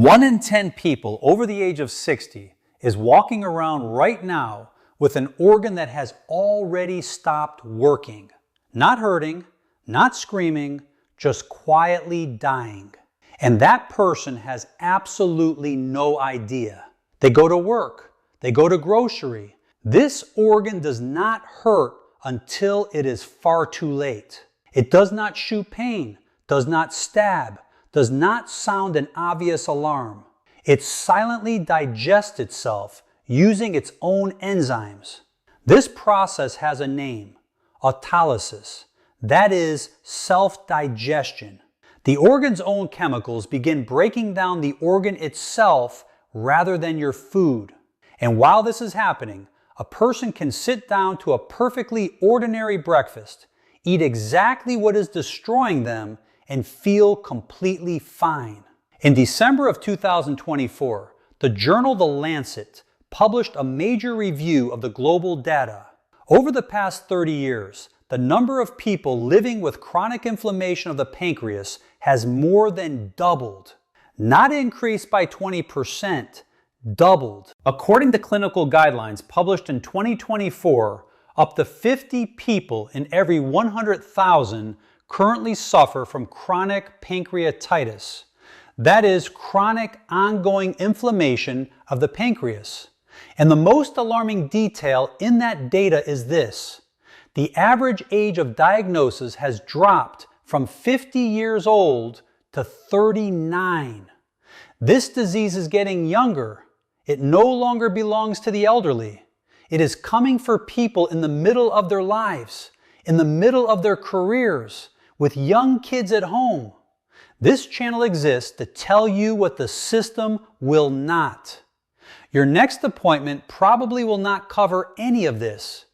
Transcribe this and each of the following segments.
1 in 10 people over the age of 60 is walking around right now with an organ that has already stopped working. Not hurting, not screaming, just quietly dying. And that person has absolutely no idea. They go to work, they go to grocery. This organ does not hurt until it is far too late. It does not shoot pain, does not stab, does not sound an obvious alarm. It silently digests itself using its own enzymes. This process has a name, autolysis. That is self-digestion. The organ's own chemicals begin breaking down the organ itself rather than your food. And while this is happening, a person can sit down to a perfectly ordinary breakfast, eat exactly what is destroying them, and feel completely fine. In December of 2024, the journal The Lancet published a major review of the global data. Over the past 30 years, the number of people living with chronic inflammation of the pancreas has more than doubled. Not increased by 20%, doubled. According to clinical guidelines published in 2024, up to 50 people in every 100,000 currently suffer from chronic pancreatitis. That is chronic ongoing inflammation of the pancreas. And the most alarming detail in that data is this. The average age of diagnosis has dropped from 50 years old to 39. This disease is getting younger. It no longer belongs to the elderly. It is coming for people in the middle of their lives, in the middle of their careers, with young kids at home. This channel exists to tell you what the system will not. Your next appointment probably will not cover any of this.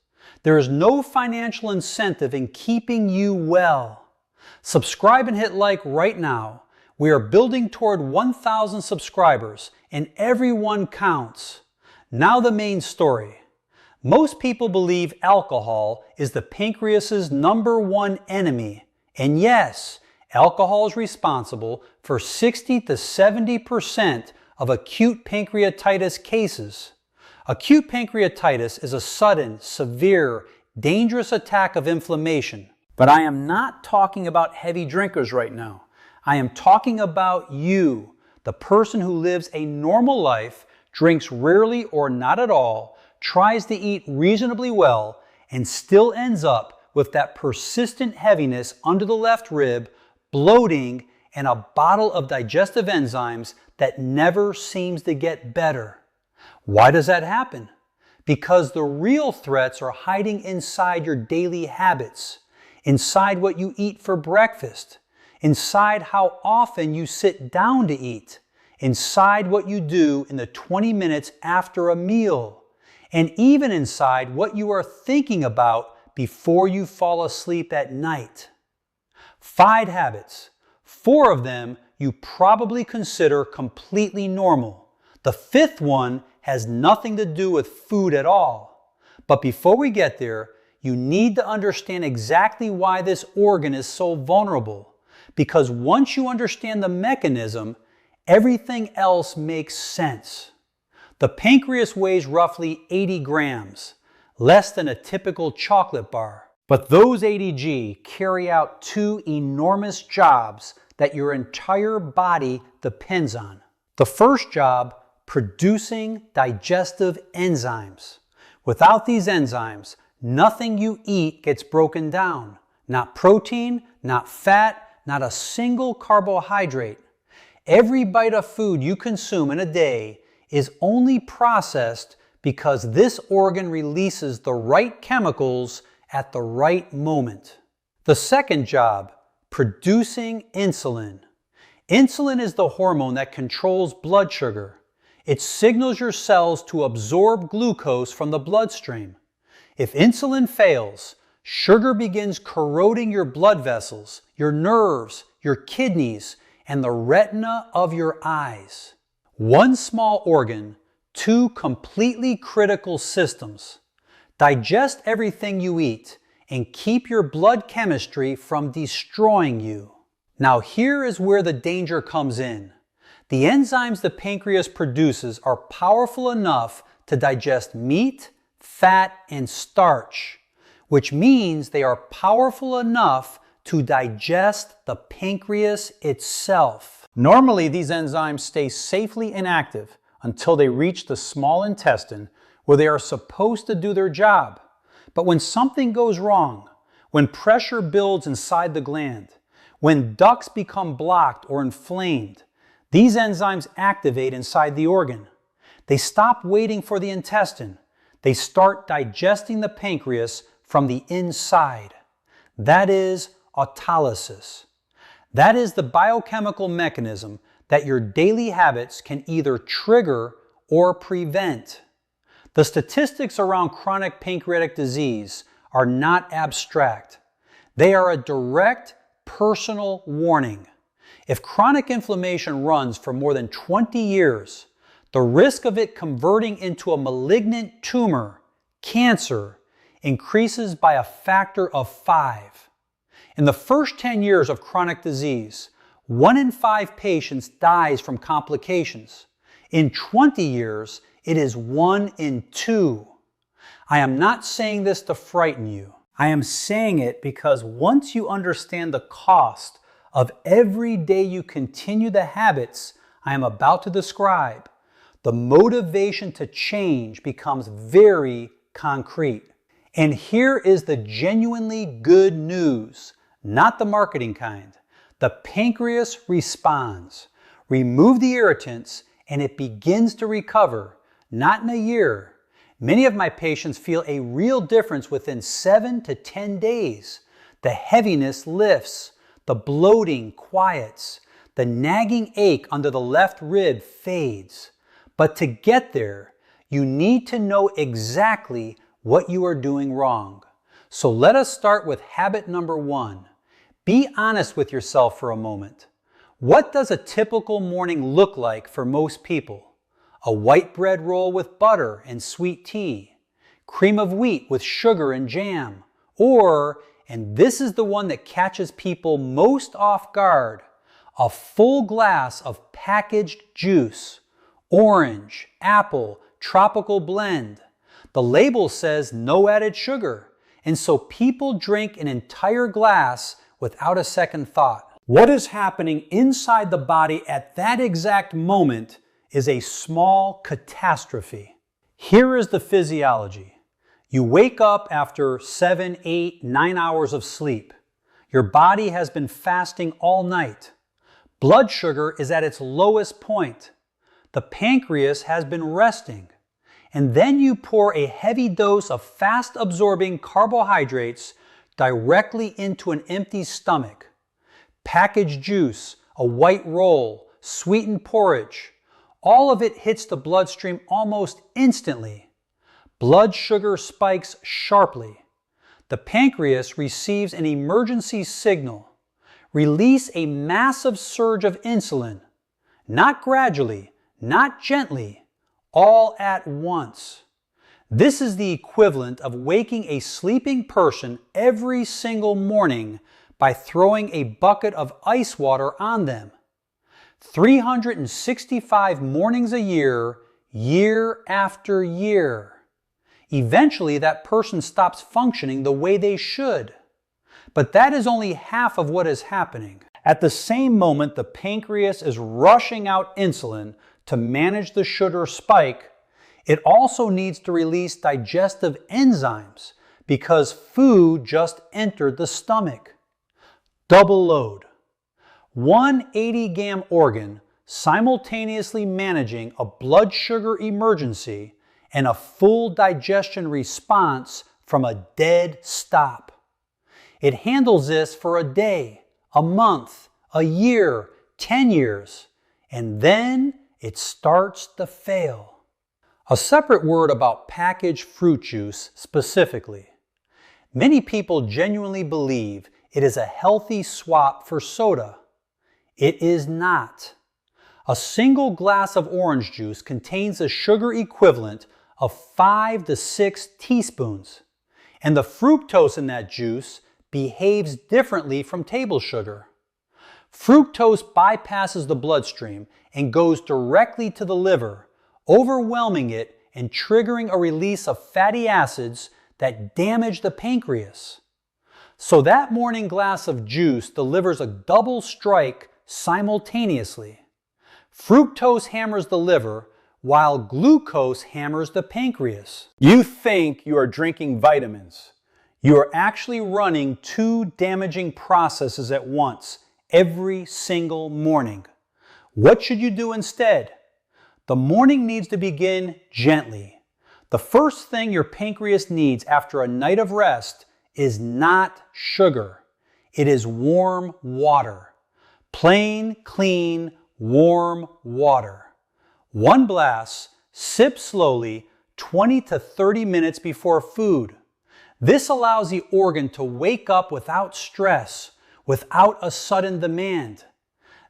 There is no financial incentive in keeping you well. Subscribe and hit like right now. We are building toward 1,000 subscribers, and everyone counts. Now the main story. Most people believe alcohol is the pancreas's #1 enemy. And yes, alcohol is responsible for 60 to 70% of acute pancreatitis cases. Acute pancreatitis is a sudden, severe, dangerous attack of inflammation. But I am not talking about heavy drinkers right now. I am talking about you, the person who lives a normal life, drinks rarely or not at all, tries to eat reasonably well, and still ends up with that persistent heaviness under the left rib, bloating, and a bottle of digestive enzymes that never seems to get better. Why does that happen? Because the real threats are hiding inside your daily habits, inside what you eat for breakfast, inside how often you sit down to eat, inside what you do in the 20 minutes after a meal, and even inside what you are thinking about before you fall asleep at night. 5 habits. 4 of them you probably consider completely normal. The 5th one has nothing to do with food at all. But before we get there, you need to understand exactly why this organ is so vulnerable. Because once you understand the mechanism, everything else makes sense. The pancreas weighs roughly 80 grams. Less than a typical chocolate bar. But those 80G carry out 2 enormous jobs that your entire body depends on. The first job, producing digestive enzymes. Without these enzymes, nothing you eat gets broken down. Not protein, not fat, not a single carbohydrate. Every bite of food you consume in a day is only processed because this organ releases the right chemicals at the right moment. The second job, producing insulin. Insulin is the hormone that controls blood sugar. It signals your cells to absorb glucose from the bloodstream. If insulin fails, sugar begins corroding your blood vessels, your nerves, your kidneys, and the retina of your eyes. One small organ, 2 completely critical systems. Digest everything you eat and keep your blood chemistry from destroying you. Now here is where the danger comes in. The enzymes the pancreas produces are powerful enough to digest meat, fat, and starch, which means they are powerful enough to digest the pancreas itself. Normally, these enzymes stay safely inactive until they reach the small intestine, where they are supposed to do their job. But when something goes wrong, when pressure builds inside the gland, when ducts become blocked or inflamed, these enzymes activate inside the organ. They stop waiting for the intestine. They start digesting the pancreas from the inside. That is autolysis. That is the biochemical mechanism that your daily habits can either trigger or prevent. The statistics around chronic pancreatic disease are not abstract. They are a direct personal warning. If chronic inflammation runs for more than 20 years, the risk of it converting into a malignant tumor, cancer, increases by a factor of 5. In the first 10 years of chronic disease, 1 in 5 patients dies from complications. In 20 years, it is 1 in 2. I am not saying this to frighten you. I am saying it because once you understand the cost of every day you continue the habits I am about to describe, the motivation to change becomes very concrete. And here is the genuinely good news, not the marketing kind. The pancreas responds. Remove the irritants and it begins to recover, not in a year. Many of my patients feel a real difference within 7 to 10 days. The heaviness lifts, the bloating quiets, the nagging ache under the left rib fades. But to get there, you need to know exactly what you are doing wrong. So let us start with habit number 1. Be honest with yourself for a moment. What does a typical morning look like for most people? A white bread roll with butter and sweet tea, cream of wheat with sugar and jam, or, and this is the one that catches people most off guard, a full glass of packaged juice, orange, apple, tropical blend. The label says no added sugar, and so people drink an entire glass without a second thought. What is happening inside the body at that exact moment is a small catastrophe. Here is the physiology. You wake up after 7, 8, 9 hours of sleep. Your body has been fasting all night. Blood sugar is at its lowest point. The pancreas has been resting. And then you pour a heavy dose of fast-absorbing carbohydrates directly into an empty stomach. Packaged juice, a white roll, sweetened porridge, all of it hits the bloodstream almost instantly. Blood sugar spikes sharply. The pancreas receives an emergency signal. Release a massive surge of insulin, not gradually, not gently, all at once. This is the equivalent of waking a sleeping person every single morning by throwing a bucket of ice water on them. 365 mornings a year, year after year. Eventually, that person stops functioning the way they should. But that is only half of what is happening. At the same moment, the pancreas is rushing out insulin to manage the sugar spike. It also needs to release digestive enzymes because food just entered the stomach. Double load. One 80-gram organ simultaneously managing a blood sugar emergency and a full digestion response from a dead stop. It handles this for a day, a month, a year, 10 years, and then it starts to fail. A separate word about packaged fruit juice specifically. Many people genuinely believe it is a healthy swap for soda. It is not. A single glass of orange juice contains a sugar equivalent of 5 to 6 teaspoons, and the fructose in that juice behaves differently from table sugar. Fructose bypasses the bloodstream and goes directly to the liver, overwhelming it and triggering a release of fatty acids that damage the pancreas. So that morning glass of juice delivers a double strike simultaneously. Fructose hammers the liver, while glucose hammers the pancreas. You think you are drinking vitamins. You are actually running two damaging processes at once every single morning. What should you do instead? The morning needs to begin gently. The first thing your pancreas needs after a night of rest is not sugar. It is warm water. Plain, clean, warm water. One glass, sip slowly, 20 to 30 minutes before food. This allows the organ to wake up without stress, without a sudden demand.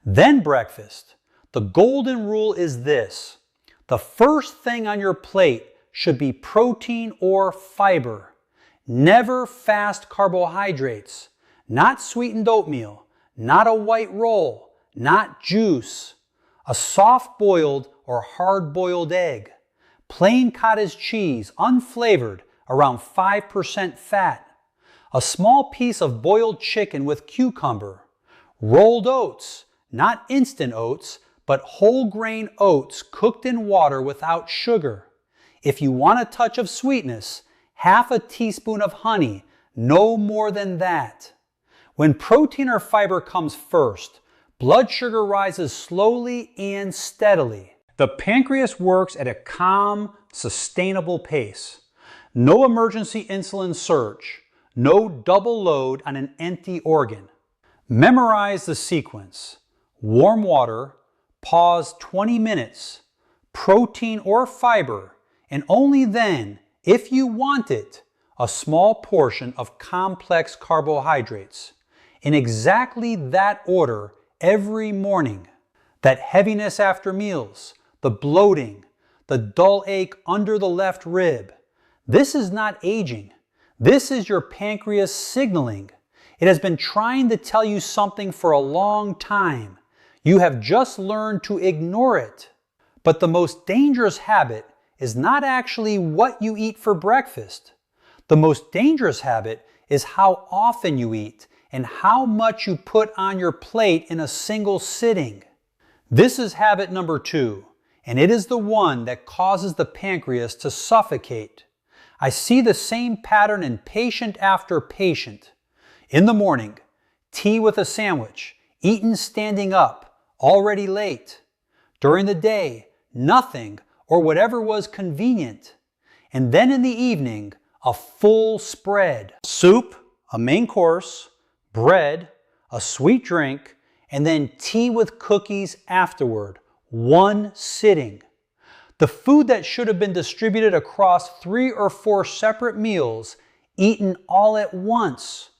Then breakfast. The golden rule is this: the first thing on your plate should be protein or fiber. Never fast carbohydrates. Not sweetened oatmeal, not a white roll, not juice. A soft-boiled or hard-boiled egg. Plain cottage cheese, unflavored, around 5% fat. A small piece of boiled chicken with cucumber. Rolled oats, not instant oats, but whole grain oats cooked in water without sugar. If you want a touch of sweetness, half a teaspoon of honey, no more than that. When protein or fiber comes first, blood sugar rises slowly and steadily. The pancreas works at a calm, sustainable pace. No emergency insulin surge. No double load on an empty organ. Memorize the sequence. Warm water, pause 20 minutes, protein or fiber, and only then, if you want it, a small portion of complex carbohydrates. In exactly that order every morning. That heaviness after meals, the bloating, the dull ache under the left rib. This is not aging. This is your pancreas signaling. It has been trying to tell you something for a long time. You have just learned to ignore it. But the most dangerous habit is not actually what you eat for breakfast. The most dangerous habit is how often you eat and how much you put on your plate in a single sitting. This is habit number 2, and it is the one that causes the pancreas to suffocate. I see the same pattern in patient after patient. In the morning, tea with a sandwich, eaten standing up, already late. During the day, nothing or whatever was convenient. And then in the evening, a full spread. Soup, a main course, bread, a sweet drink, and then tea with cookies afterward. One sitting. The food that should have been distributed across 3 or 4 separate meals, eaten all at once.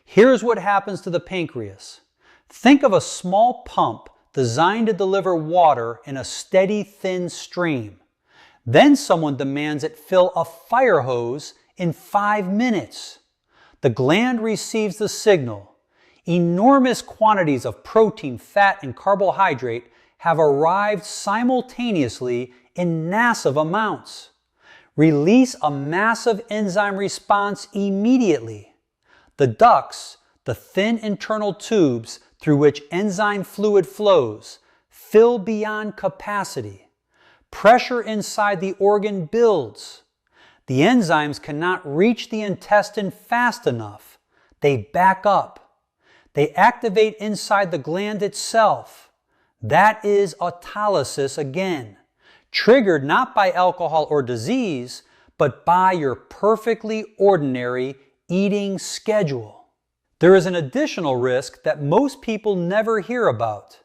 Here's what happens to the pancreas. Think of a small pump designed to deliver water in a steady, thin stream. Then someone demands it fill a fire hose in 5 minutes. The gland receives the signal. Enormous quantities of protein, fat, and carbohydrate have arrived simultaneously in massive amounts. Release a massive enzyme response immediately. The ducts, the thin internal tubes through which enzyme fluid flows, fill beyond capacity. Pressure inside the organ builds. The enzymes cannot reach the intestine fast enough. They back up. They activate inside the gland itself. That is autolysis again. Triggered not by alcohol or disease, but by your perfectly ordinary eating schedule. There is an additional risk that most people never hear about.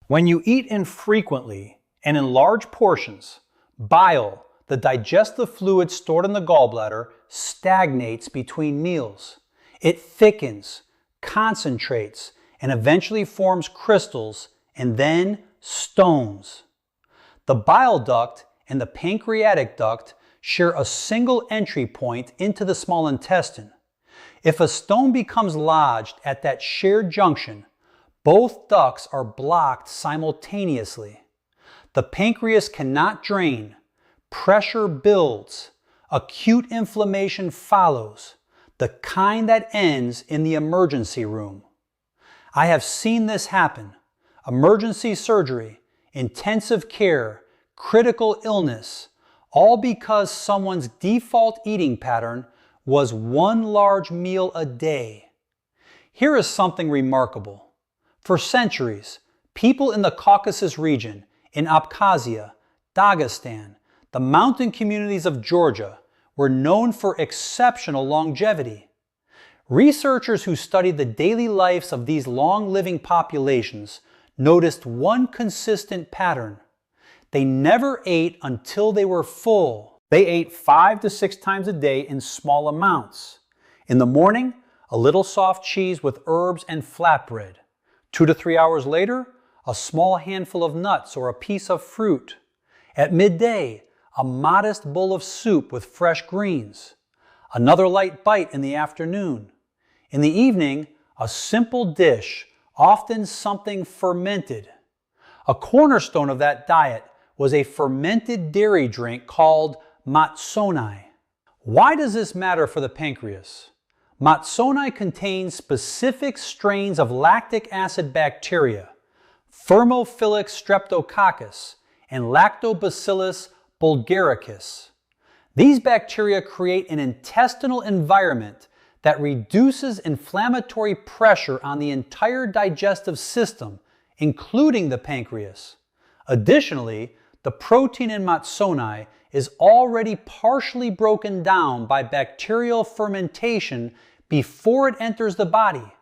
When you eat infrequently and in large portions, bile, the digestive fluid stored in the gallbladder, stagnates between meals. It thickens, concentrates, and eventually forms crystals and then stones. The bile duct and the pancreatic duct share a single entry point into the small intestine. If a stone becomes lodged at that shared junction, Both ducts are blocked simultaneously. The pancreas cannot drain. Pressure builds. Acute inflammation follows, the kind that ends in the emergency room. I have seen this happen. Emergency surgery, intensive care, critical illness, all because someone's default eating pattern was one large meal a day. Here is something remarkable. For centuries, people in the Caucasus region, in Abkhazia, Dagestan, the mountain communities of Georgia, were known for exceptional longevity. Researchers who studied the daily lives of these long-living populations noticed one consistent pattern. They never ate until they were full. They ate 5 to 6 times a day in small amounts. In the morning, a little soft cheese with herbs and flatbread. 2 to 3 hours later, a small handful of nuts or a piece of fruit. At midday, a modest bowl of soup with fresh greens. Another light bite in the afternoon. In the evening, a simple dish, often something fermented. A cornerstone of that diet was a fermented dairy drink called matsonai. Why does this matter for the pancreas? Matsonai contains specific strains of lactic acid bacteria, Thermophilus streptococcus and Lactobacillus bulgaricus. These bacteria create an intestinal environment that reduces inflammatory pressure on the entire digestive system, including the pancreas. Additionally, the protein in matsonai is already partially broken down by bacterial fermentation before it enters the body,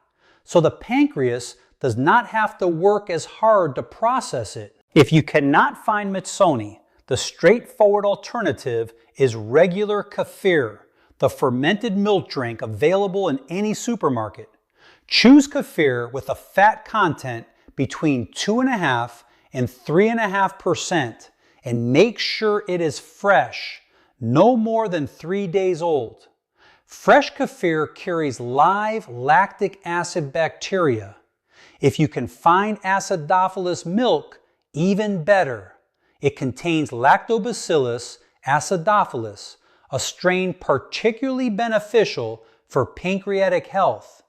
so the pancreas does not have to work as hard to process it. If you cannot find matsoni, the straightforward alternative is regular kefir, the fermented milk drink available in any supermarket. Choose kefir with a fat content between 2.5% and 3.5% and make sure it is fresh, no more than 3 days old. Fresh kefir carries live lactic acid bacteria. If you can find acidophilus milk, even better. It contains Lactobacillus acidophilus, a strain particularly beneficial for pancreatic health.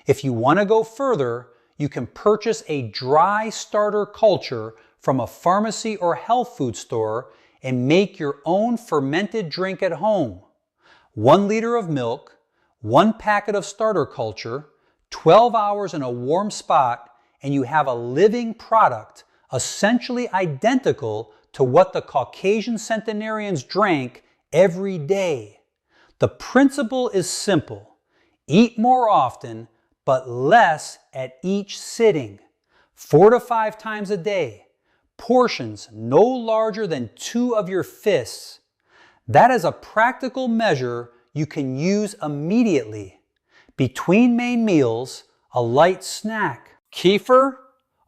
If you want to go further, you can purchase a dry starter culture from a pharmacy or health food store and make your own fermented drink at home. 1 liter of milk, 1 packet of starter culture, 12 hours in a warm spot, and you have a living product essentially identical to what the Caucasian centenarians drank every day. The principle is simple. Eat more often, but less at each sitting. 4 to 5 times a day. Portions no larger than 2 of your fists. That is a practical measure you can use immediately. Between main meals, a light snack. Kefir,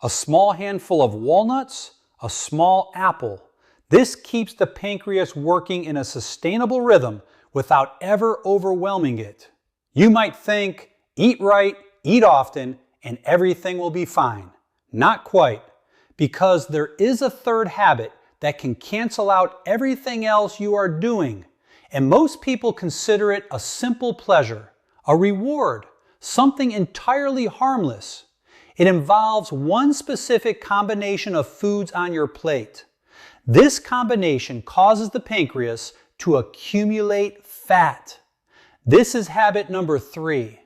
a small handful of walnuts, a small apple. This keeps the pancreas working in a sustainable rhythm without ever overwhelming it. You might think, eat right, eat often, and everything will be fine. Not quite, because there is a third habit that can cancel out everything else you are doing, and most people consider it a simple pleasure, a reward, something entirely harmless. It involves one specific combination of foods on your plate. This combination causes the pancreas to accumulate fat. This is habit number 3.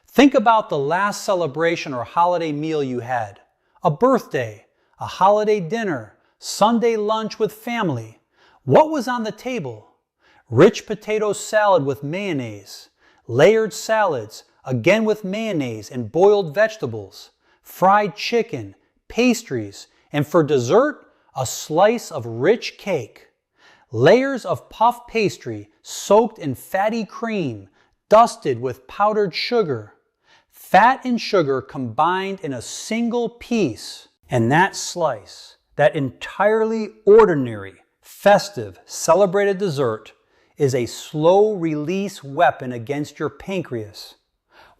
Think about the last celebration or holiday meal you had. A birthday, a holiday dinner, Sunday lunch with family. What was on the table? Rich potato salad with mayonnaise, layered salads, again with mayonnaise and boiled vegetables, fried chicken, pastries, and for dessert, a slice of rich cake. Layers of puff pastry soaked in fatty cream, dusted with powdered sugar. Fat and sugar combined in a single piece. And that slice, that entirely ordinary, festive, celebrated dessert, is a slow-release weapon against your pancreas.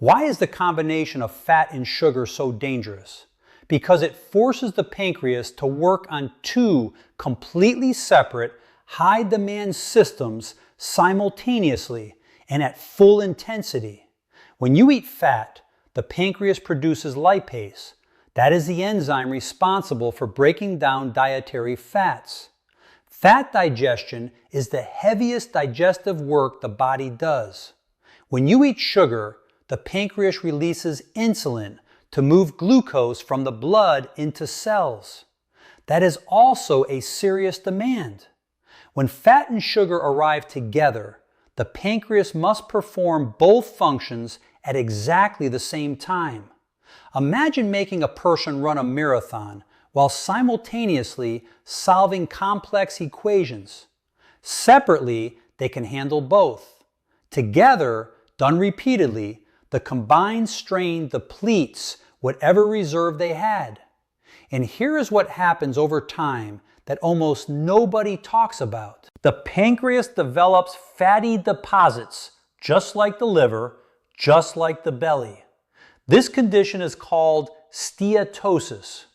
Why is the combination of fat and sugar so dangerous? Because it forces the pancreas to work on two completely separate, high-demand systems simultaneously and at full intensity. When you eat fat, the pancreas produces lipase. That is the enzyme responsible for breaking down dietary fats. Fat digestion is the heaviest digestive work the body does. When you eat sugar, the pancreas releases insulin to move glucose from the blood into cells. That is also a serious demand. When fat and sugar arrive together, the pancreas must perform both functions at exactly the same time. Imagine making a person run a marathon while simultaneously solving complex equations. Separately, they can handle both. Together, done repeatedly, the combined strain depletes whatever reserve they had. And here is what happens over time that almost nobody talks about. The pancreas develops fatty deposits, just like the liver, just like the belly. This condition is called steatosis.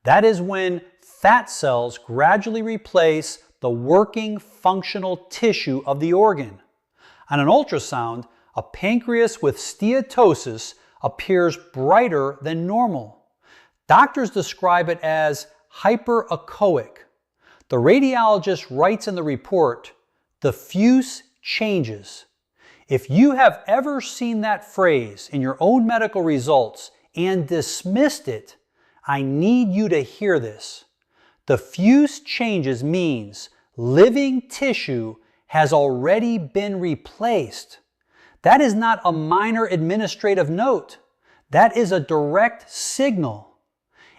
That is when fat cells gradually replace the working functional tissue of the organ. On an ultrasound, a pancreas with steatosis appears brighter than normal. Doctors describe it as hyperechoic. The radiologist writes in the report, diffuse changes. If you have ever seen that phrase in your own medical results and dismissed it, I need you to hear this. Diffuse changes means living tissue has already been replaced. That is not a minor administrative note. That is a direct signal.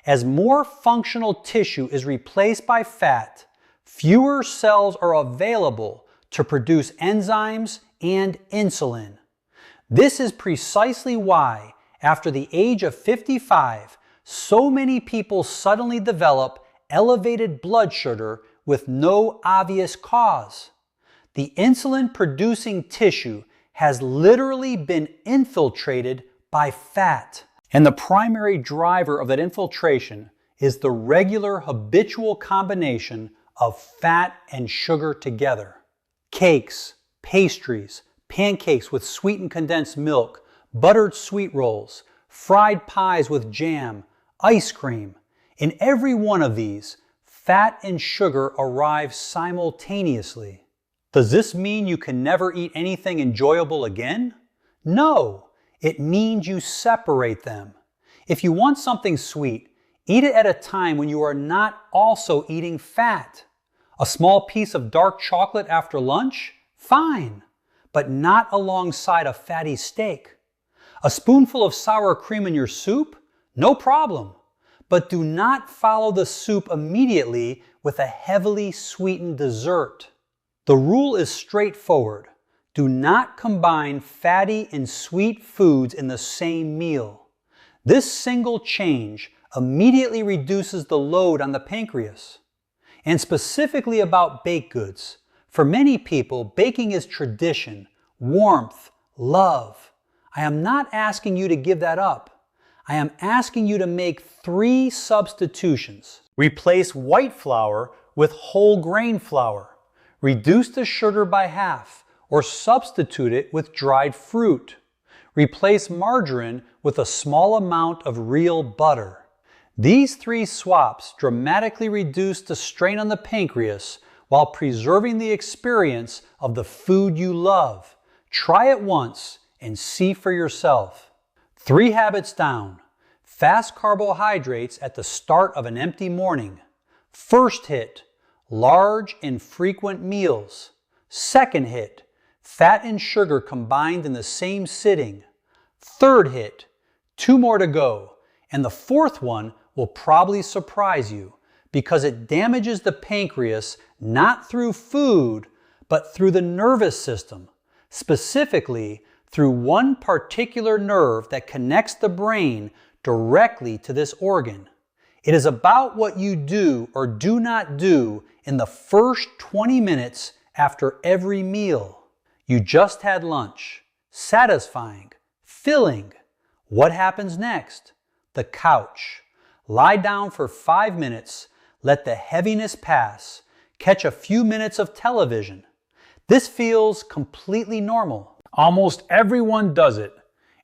As more functional tissue is replaced by fat, fewer cells are available to produce enzymes and insulin. This is precisely why, after the age of 55, so many people suddenly develop elevated blood sugar with no obvious cause. The insulin-producing tissue has literally been infiltrated by fat. And the primary driver of that infiltration is the regular habitual combination of fat and sugar together. Cakes, pastries, pancakes with sweetened condensed milk, buttered sweet rolls, fried pies with jam, ice cream. In every one of these, fat and sugar arrive simultaneously. Does this mean you can never eat anything enjoyable again? No, it means you separate them. If you want something sweet, eat it at a time when you are not also eating fat. A small piece of dark chocolate after lunch? Fine, but not alongside a fatty steak. A spoonful of sour cream in your soup? No problem. But do not follow the soup immediately with a heavily sweetened dessert. The rule is straightforward. Do not combine fatty and sweet foods in the same meal. This single change immediately reduces the load on the pancreas. And specifically about baked goods, for many people, baking is tradition, warmth, love. I am not asking you to give that up. I am asking you to make 3 substitutions. Replace white flour with whole grain flour. Reduce the sugar by half or substitute it with dried fruit. Replace margarine with a small amount of real butter. These 3 swaps dramatically reduce the strain on the pancreas while preserving the experience of the food you love. Try it once and see for yourself. 3 habits down. Fast carbohydrates at the start of an empty morning. First hit, large and frequent meals. Second hit, fat and sugar combined in the same sitting. Third hit, 2 more to go. And the fourth one will probably surprise you because it damages the pancreas not through food, but through the nervous system, specifically through one particular nerve that connects the brain directly to this organ. It is about what you do or do not do in the first 20 minutes after every meal. You just had lunch. Satisfying, filling, What happens next? The couch. Lie down for 5 minutes, let the heaviness pass, catch a few minutes of television. This feels completely normal. Almost everyone does it,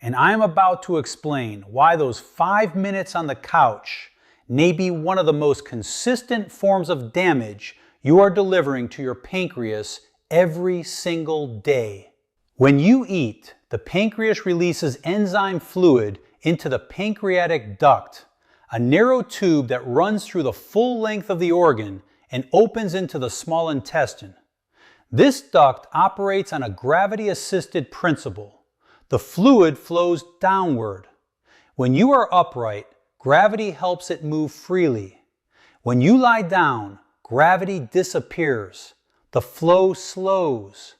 and I am about to explain why those 5 minutes on the couch may be one of the most consistent forms of damage you are delivering to your pancreas every single day. When you eat, the pancreas releases enzyme fluid into the pancreatic duct, a narrow tube that runs through the full length of the organ and opens into the small intestine. This duct operates on a gravity-assisted principle. The fluid flows downward. When you are upright, gravity helps it move freely. When you lie down, gravity disappears. The flow slows.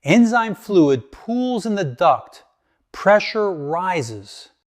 Enzyme fluid pools in the duct. Pressure rises.